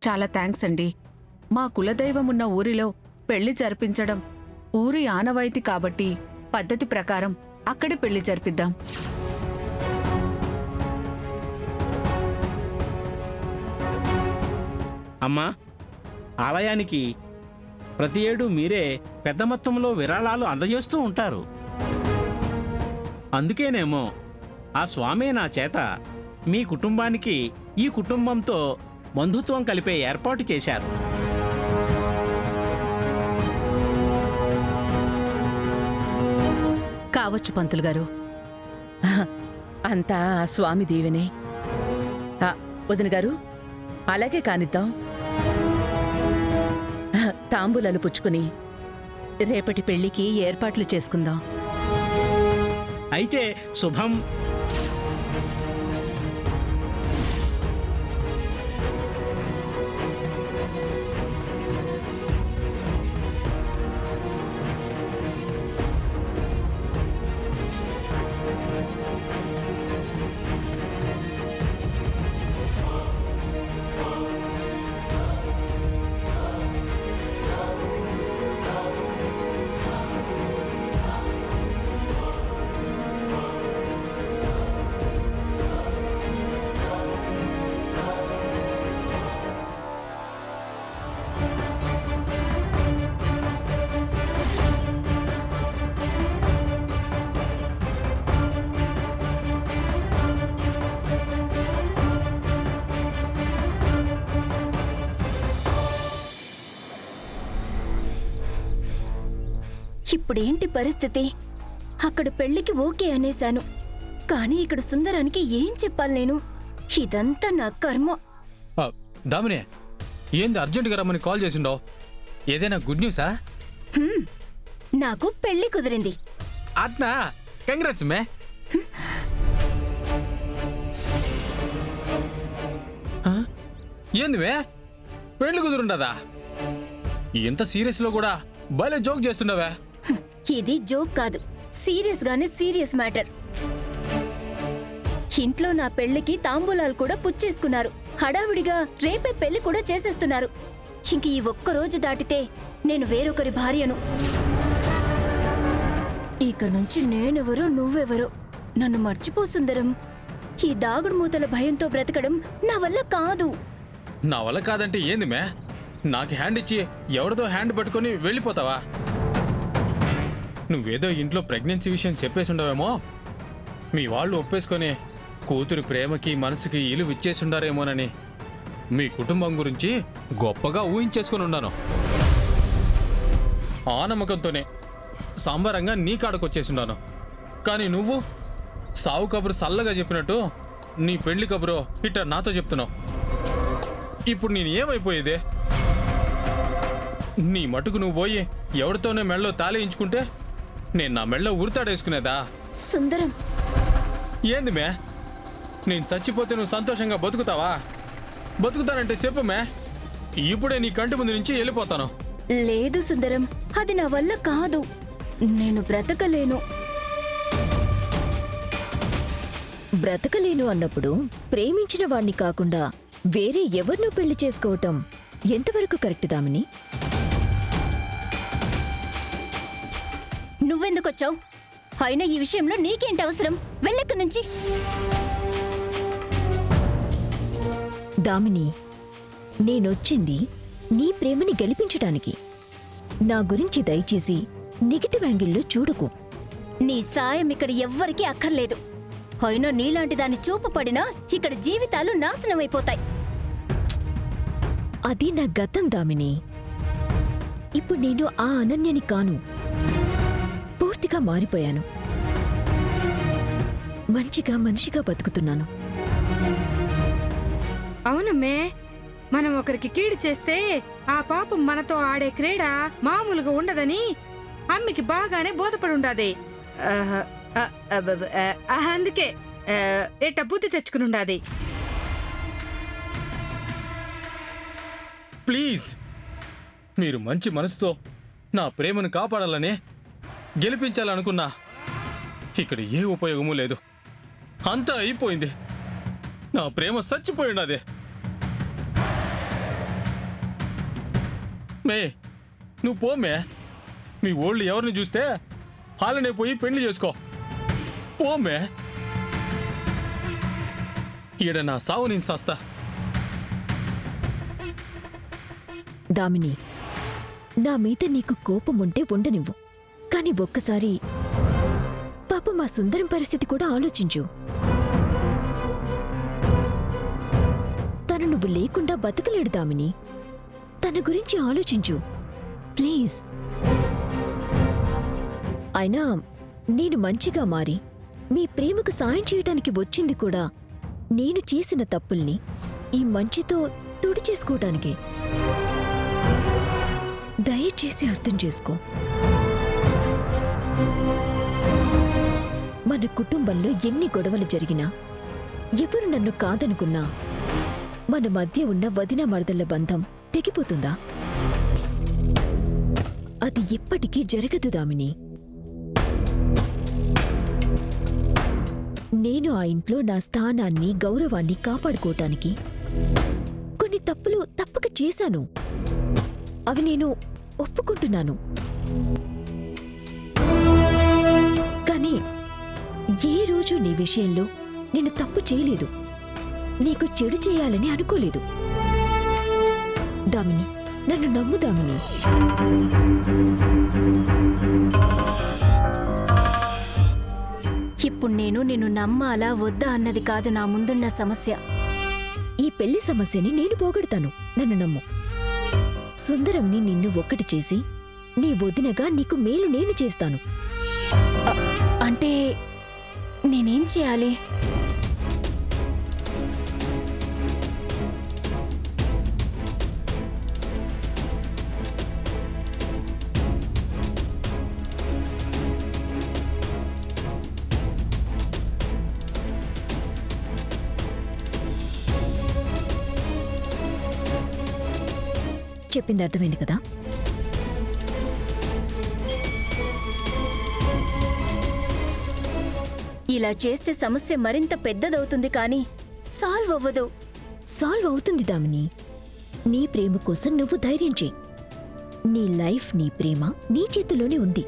చాలా థ్యాంక్స్ అండి. మా కులదైవమున్న ఊరిలో పెళ్లి జరిపించడం ఊరి ఆనవాయితీ కాబట్టి పద్ధతి ప్రకారం అక్కడే పెళ్లి జరిపిద్దాం. అమ్మా, ఆలయానికి ప్రతి ఏడు మీరే పెద్ద మొత్తంలో విరాళాలు అందజేస్తూ ఉంటారు. అందుకేనేమో ఆ స్వామి నా చేత మీ కుటుంబానికి ఈ కుటుంబంతో బంధుత్వం కలిపే ఏర్పాటు చేశారు. కావచ్చు పంతులు గారు, అంతా ఆ స్వామి దీవెనే. వదిన గారు, అలాగే కానిద్దాం. తాంబూలాలు పుచ్చుకుని రేపటి పెళ్లికి ఏర్పాట్లు చేసుకుందాం. అయితే శుభం. ఇప్పుడేంటి పరిస్థితి? అక్కడ పెళ్లికి ఓకే అనేశాను, కానీ ఇక్కడ సుందరానికి ఏం చెప్పాలి నేను? ఇదంతా నా కర్మ. దామిని, ఏంది అర్జెంటుగా రమ్మని కాల్ చేసిండో? ఏదైనా గుడ్ న్యూసా? నాకు పెళ్లి కుదిరింది. అట్నా? కంగ్రాట్స్ మే. ఏంది మే, పెళ్లి కుదురుండదా? ఎంత సీరియస్ లో కూడా భలే జోక్ చేస్తుండవే. ఇది జోక్ కాదు, సీరియస్ గానే సీరియస్ మ్యాటర్. ఇంట్లో నా పెళ్లికి తాంబూలాలు కూడా పుచ్చేసుకున్నారు. హడావిడిగా రేపే పెళ్లి కూడా చేసేస్తున్నారు. ఇంక ఈ ఒక్కరోజు దాటితే నేను వేరొకరి భార్యను. ఇక నుంచి నేనెవరో నువ్వెవరో నన్ను మర్చిపో సుందరం. ఈ దాగుడు మూతల భయంతో బ్రతకడం నా వల్ల కాదు. నా వల్ల కాదంటే ఏంది మే? నాకు హ్యాండ్ ఇచ్చి ఎవరిదో హ్యాండ్ పట్టుకొని వెళ్ళిపోతావా? నువ్వేదో ఇంట్లో ప్రెగ్నెన్సీ విషయం చెప్పేసి ఉండవేమో. మీ వాళ్ళు ఒప్పేసుకొని కూతురు ప్రేమకి మనసుకి ఇలువ ఇచ్చేసుండారేమోనని మీ కుటుంబం గురించి గొప్పగా ఊహించేసుకొని ఉన్నాను. ఆ నమ్మకంతోనే సంబరంగా నీ కాడకొచ్చేసున్నాను. కానీ నువ్వు సావు కబురు సల్లగా చెప్పినట్టు నీ పెళ్లి కబురు ఇట్ట నాతో చెప్తున్నావు. ఇప్పుడు నేను ఏమైపోయేదే? నీ మటుకు నువ్వు పోయి ఎవరితోనే మెళ్ళో తాళేయించుకుంటే నేను నా మెళ్ళో ఉరితాడేసుకునేదా? సుందరం, ఏంది మే? నేను చచ్చిపోతే నువ్వు సంతోషంగా బతుకుతావా? బతుకుతానంటే చెప్పు మే, ఇప్పుడే నీ కంటి ముందు నుంచి వెళ్ళిపోతాను. లేదు సుందరం, అది నా వల్ల కాదు. నేను బ్రతకలేను. బ్రతకలేను అన్నప్పుడు ప్రేమించిన వాణ్ణి కాకుండా వేరే ఎవరినో పెళ్లి చేసుకోవటం ఎంతవరకు కరెక్ట్ దామిని? నువ్వెందుకొచ్చావు? అయినా ఈ విషయంలో నీకేంటి అవసరం? వెళ్ళెక్కడి నుంచి. దామిని, నేనొచ్చింది నీ ప్రేమని గెలిపించటానికి. నా గురించి దయచేసి నెగటివ్ యాంగిల్లో చూడకు. నీ సాయం ఇక్కడ ఎవ్వరికీ అక్కర్లేదు. అయినా నీలాంటి దాని చూపు పడినా ఇక్కడ జీవితాలు నాశనమైపోతాయి. అది నా గతం దామిని. ఇప్పుడు నేను ఆ అనన్యని కాను. పూర్తిగా మారిపోయాను. మంచిగా మనిషిగా బతుకుతున్నాను. అవునమ్మే, మనం ఒకరికి కీడు చేస్తే ఆ పాపం మనతో ఆడే క్రీడ మామూలుగా ఉండదని అమ్మికి బాగానే బోధపడుండాది. అందుకే ఎట్ట బుద్ధి తెచ్చుకునుండాది. ప్లీజ్, మీరు మంచి మనసుతో నా ప్రేమను కాపాడాలనే గెలిపించాలనుకున్నా ఇక్కడ ఏ ఉపయోగమూ లేదు. అంతా అయిపోయింది. నా ప్రేమ చచ్చిపోయినదే. మే నువ్వు పోమే. మీ ఓళ్ళు ఎవరిని చూస్తే హాలనే పోయి పెళ్లి చేసుకో. పోమే. ఈడ నా సావు నేను సస్తా. దామిని, నా మీద నీకు కోపం ఉంటే ఉండనివ్వు. కాని ఒక్కసారి పాప మా సుందరం పరిస్థితి కూడా ఆలోచించు. తను నువ్వు లేకుండా బతకలేడు దామిని. తన గురించి ఆలోచించు ప్లీజ్. అయినా నేను మంచిగా మారి మీ ప్రేమకు సాయం చేయటానికి వచ్చింది కూడా నేను చేసిన తప్పుల్ని ఈ మంచితో తుడిచేసుకోవటానికే. దయచేసి అర్థం చేసుకో. మన కుటుంబంలో ఎన్ని గొడవలు జరిగినా, ఎవరు నన్ను కాదనుకున్నా, మన మధ్య ఉన్న వదిన మరదళ్ల బంధం తెగిపోతుందా? అది ఎప్పటికీ జరగదు దామిని. నేను ఆ ఇంట్లో నా స్థానాన్ని, గౌరవాన్ని కాపాడుకోవటానికి కొన్ని తప్పులు తప్పక చేశాను. అవి నేను ఒప్పుకుంటున్నాను. కానీ ఏ రోజు నీ విషయంలో నేను తప్పు చేయలేదు, నీకు చెడు చేయాలని అనుకోలేదు. దామిని, నన్ను నమ్ము దామిని. ఇప్పుడు నేను నిన్ను నమ్మాలా వద్దా అన్నది కాదు నా ముందున్న సమస్య. ఈ పెళ్లి సమస్యని నేను పోగొడతాను, నన్ను నమ్ము. సుందరంని నిన్ను ఒక్కటి చేసి నీ వదినగా నీకు మేలు నేను చేస్తాను. అంటే నేనేం చేయాలి? చెప్పింది అర్థమైంది కదా? ఇలా చేస్తే సమస్య మరింత పెద్దదవుతుంది కానీ సాల్వ్ అవ్వదు. సాల్వ్ అవుతుంది దామిని. నీ ప్రేమ కోసం నువ్వు ధైర్యం చెయ్యి. నీ లైఫ్, నీ ప్రేమ నీ చేతిలోనే ఉంది.